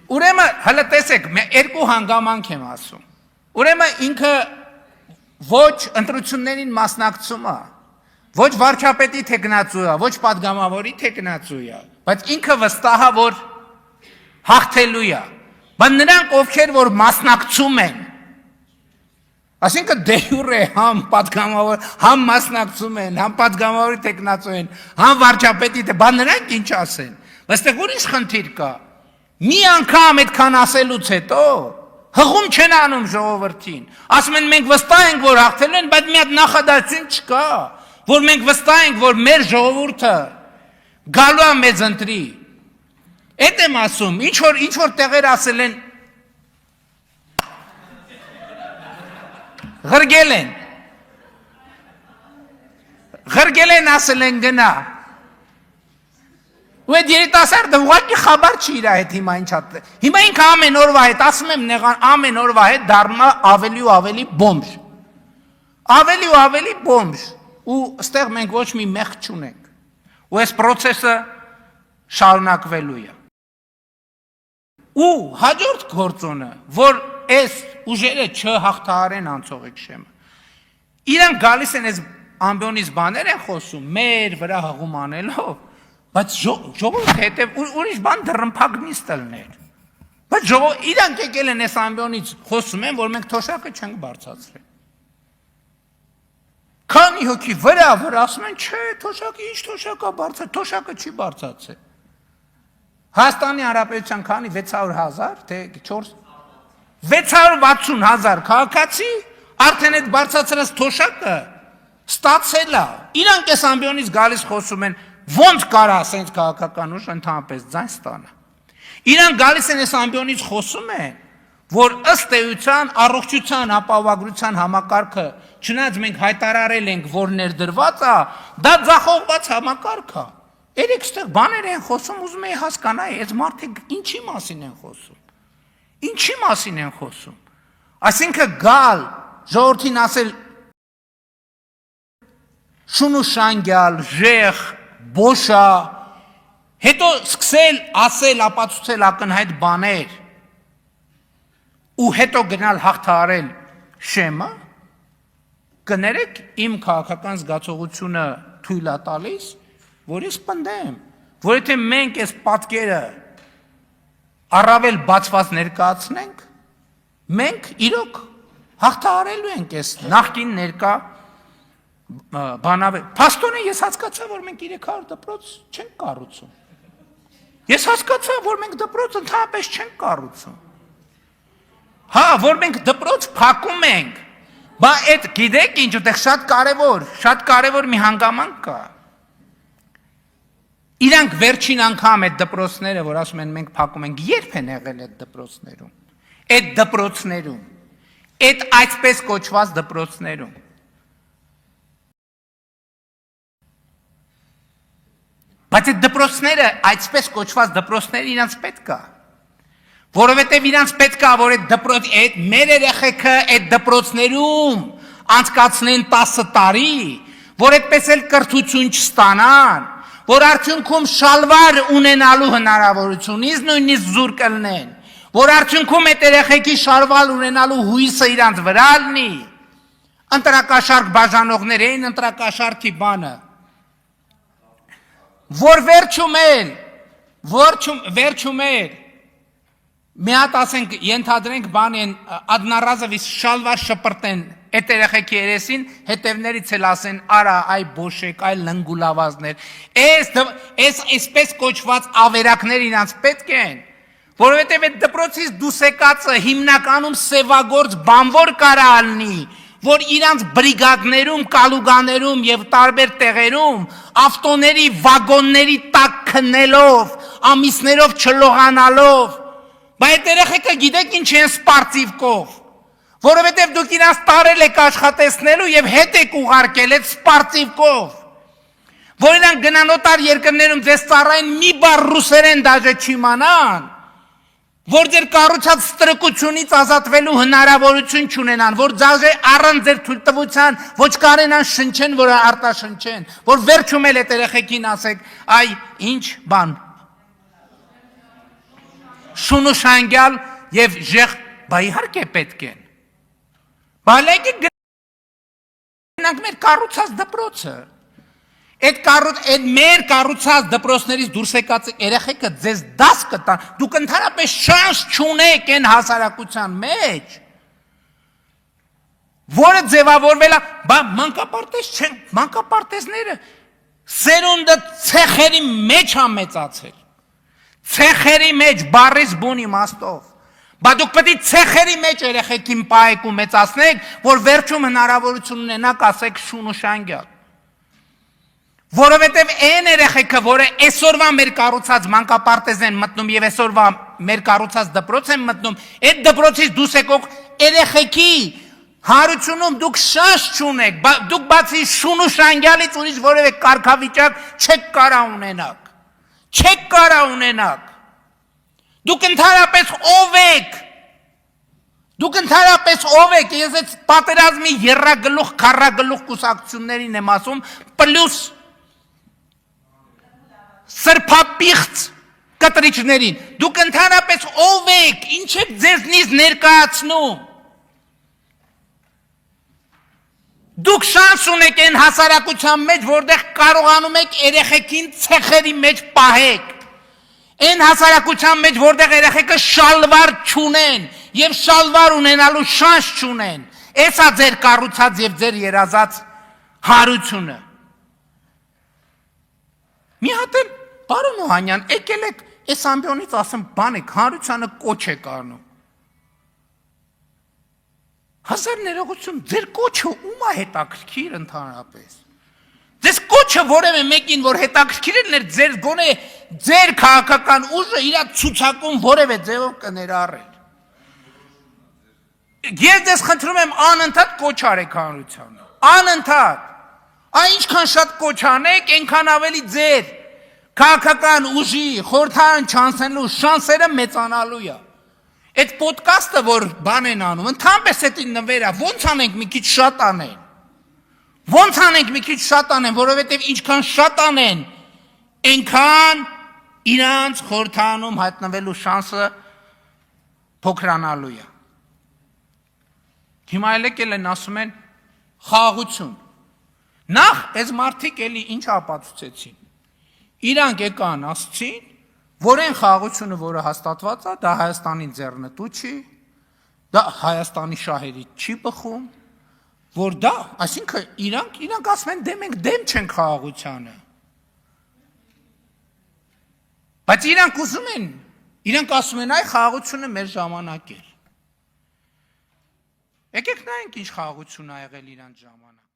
Ուրեմն հələ տեսեք, երկու հանգամանք եմ ասում։ Ուրեմն ինքը ոչ ընտրություններին մասնակցում է, ոչ վարչապետի թեկնածու է, ոչ պատգամավորի թեկնածու է, բայց ինքը վստահ է, որ հաղթելու է։ Բայց նրանք, ովքեր որ մասնակցում են, այսինքն դե յուրե համ պատգամավոր, համ մասնակցում են, համ պատգամավորի թեկնածու են, համ վարչապետի, բայց նրանք ինչ ասեն։ Այստեղ ուրիշ խնդիր կա։ Մի անգամ այդքան ասելուց հետո հղում չեն անում ժողովրդին։ Ասում են մենք վստահ ենք, որ հաղթելու են, բայց մի հատ նախադասություն չկա, որ մենք վստահ ենք, որ մեր ժողովուրդը գալու է մեզ ընտրի։ Էդ եմ ասում, ինչ որ տեղեր ասել են Ղրգել են ասել են գնա։ Ու այդ երիտասարդը ուղղակի խաբար չի իր հետ հիմա ինչ է։ Հիմա ինքը ամեն օրվա հետ, ասում եմ նեղան, ամեն օրվա հետ դառնում է ավելի ու ավելի բոմժ։ Ավելի ու ավելի բոմժ։ Ու ստեղ մենք ոչ մի մեղք չունենք։ Ու այս process-ը շարունակվելու է։ Ու հաջորդ գործոնը, որ այս ուժերը չհաղթահարեն անցողիկ շեմը։ Իրանք գալիս են այս ամբիոնից բաներ են խոսում, մեր վրա հղում անելով, բայց ժողովուրդը հետև ուրիշ բան դռնփակ նիստ լներ։ Բայց իրանք եկել են այս ամբիոնից խոսում են, որ մենք թոշակը չենք բարձրացրել։ Քանի հոգի վրա ասում են, չէ, թոշակը ինչ թոշակա բարձր, թոշակը չի բարձրացել։ Հայաստանի Հանրապետության քանի 600,000, թե 660,000 քաղաքացի արդեն այդ բարձրացրած թոշակը ստացել է։ Իրանք այս ամբիոնից գալիս խոսում են, ոնց կարա ասենց քաղաքական ուժ ընդհանրապես ձայն ստանա։ Իրանք գալիս են այս ամբիոնից խոսում են, որ ըստ էության առողջության ապահովագրության համակարգը, չնայած մենք հայտարարել ենք, որ ներդրված է, դա ձախողված համակարգ է։ Երեք ստեղ բաներ են խոսում, ուզում էի հասկանալ, այս մարդիկ ինչի մասին են խոսում։ Ինչի մասին են խոսում։ Այսինքն գալ ժողովրդին ասել շունուշանգյալ, ժեղ, բոշա, հետո սկսել ասել, ապացուցել ակնհայտ բաներ ու հետո գնալ հաղթահարել շեմը, կներեք իմ քաղաքական զգացողությունը թույլ է տալիս, որ ես պնդեմ, որ եթե մենք այս պատկերը առավել բացված ներկայացնենք, մենք իրոք հաղթահարելու ենք այս նախկին ներկա բանավեր։ Փաստորեն ես հասկացա, որ մենք 300 դպրոց չենք կառուցում։ Ես հասկացա, որ մենք դպրոց ընդհանրապես չենք կառուցում։ Հա, որ մենք դպրոց փակում ենք, բայց այդ գիտեք ինչ, այդտեղ շատ կարևոր մի հանգամանք կա։ Իրանք վերջին անգամ այդ դպրոցները, որ ասում են մենք փակում ենք, երբ են եղել այդ դպրոցներում։ Այդ դպրոցներում, այդ այսպես կոչված դպրոցներում։ Բայց այդ դպրոցները, այսպես կոչված դպրոցները իրանց պետք է։ Որովհետև իրանց պետք է, որ այդ մեր երեխեքը այդ դպրոցներում անցկացնեն 10 տարի, որ այդպես էլ կրթություն չստանան, որ արդյունքում շալվար ունենալու հնարավորությունից նույնիսկ զուր կլնեն, որ արդյունքում այդ երեխեքի շալվար ունենալու հույսը իրանց վրա լինի, ընտրակաշարք բաժանողներին, ընտրակաշարքի բանը, որ վերջում էլ, մի հատ ասենք, ենթադրենք բան են, ադնարազովից շալվար շպրտեն այդ երեխեքի երեսին, հետևներից էլ ասեն, արա, այ բոշեք, այ լնգուլավազներ, այս այսպես կոչված ավերակներ իրանց պետք են, որովհետև այդ դպրոցից դուս եկածը հիմնականում սևագործ բանվոր կարա ալնի, որ իրանց բրիգադներում, կալուգաներում և տարբեր տեղերում ավտոների, վագոնների տակ քնելով, ամիսներով չլողանալով, բայց այդ երեխեքը գիտեք ինչ են սպարտիվկով, որովհետև դուք իրանց տարել եք աշխատեցնելու և հետ եք ուղարկել այդ սպարտիվկով, որ իրանք գնանոտար երկրներում ձեզ ծառային մի բառ ռուսերեն դաժե չիմանան, որ ձեր կառուցած ստրկությունից ազատվելու հնարավորություն չունենան, որ դաժե առանց ձեր թույլտվության ոչ կարենան շնչեն, որ արտաշնչեն, որ վերջում էլ այդ երեխեքին ասեք, այ ինչ բան, շունուշանգյալ եւ ժեղ, բա իհարկե պետք են։ Բալեկի գնանք մեր կառուցած դպրոցը։ Այդ մեր կառուցած դպրոցներից դուրս եկած երեխեքը ձեզ դաս կտան, դուք ընդհանրապես շանս չունեք այն հասարակության մեջ, որը ձևավորվել է, բա մանկապարտեզ չեն, մանկապարտեզները սերունդը ցեխերի մեջ է մեծացել, ցեխերի մեջ բառից բուն իմաստով, բա դուք պետք է ցեխերի մեջ երեխեքին պահեք ու մեծացնեք, որ վերջում հնարավորություն ունենաք ասեք շունուշանգյալ, որովհետև այն երեխեքը, որը այսօրվա մեր կառուցած մանկապարտեզ են մտնում եւ այսօրվա մեր կառուցած դպրոց են մտնում, այդ դպրոցից դուրս եկող երեխեքի հարությունում դուք շանս չունեք, դուք բացի շունուշանգյալից ուրիշ որևէ կարգավիճակ չեք կարա ունենաք, դուք ընդհանրապես ով եք, ես այդ պատերազմի եռագլուխ, քառագլուխ կուսակցություններին եմ ասում, պլյուս սրբապիղծ կտրիչներին, դուք ընդհանրապես ով եք, ինչ եք ձեզնից ներկայացնում, դուք շանս ունեք այն հասարակության մեջ, որտեղ կարողանում եք երեխեքին ցեխերի մեջ պահեք, այն հասարակության մեջ, որտեղ երեխեքը շալվար չունեն եւ շալվար ունենալու շանս չունեն, էսա ձեր կառուցած եւ ձեր երազած հարությունը։ Մի հատ էլ պարոն Օհանյան, եկել եք այս ամբիոնից ասեմ բան եք, հանրությանը կոչ եք արնում։ Հազար ներողություն, ձեր կոչը ում է հետաքրքիր ընդհանրապես։ Ձեզ կոչը որևէ մեկին, որ հետաքրքիր էր, ձեր գոնե ձեր քաղաքական ուժը իր ցուցակում որևէ ձևով կներառեր։ Ես ձեզ խնդրում եմ անընդհատ կոչ արեք հանրությանը, անընդհատ։ Այն ինչքան շատ կոչ անեք, այնքան ավելի ձեր քաղաքական ուժի խորհրդարան չանցնելու շանսերը մեծանալու է։ Այդ պոդկասթը, որ բան են անում, ընդհանրապես էդի նվերա, ոնց անենք մի քիչ շատ անեն, որովհետև ինչքան շատ անեն, այնքան իրանց խորհրդանում հայտնվելու շանսը փոքրանալու է։ Հիմա եկել են ասում են խաղաղություն։ Նախ այս մարդիկ էլի ինչ ապացուցեցին։ Իրանք եկան ասցին, որ այն խաղաղությունը, որը հաստատված է, դա Հայաստանի ձեռնտու չի, դա Հայաստանի շահերից չի բխում, որ դա, այսինքն իրանք ասում են մենք դեմ չենք խաղաղությանը։ Բայց իրանք ասում են այ խաղաղությունը մեր ժամանակ էր։ Եկեք նայենք ինչ խաղաղություն ա եղել իրանց ժամանակ։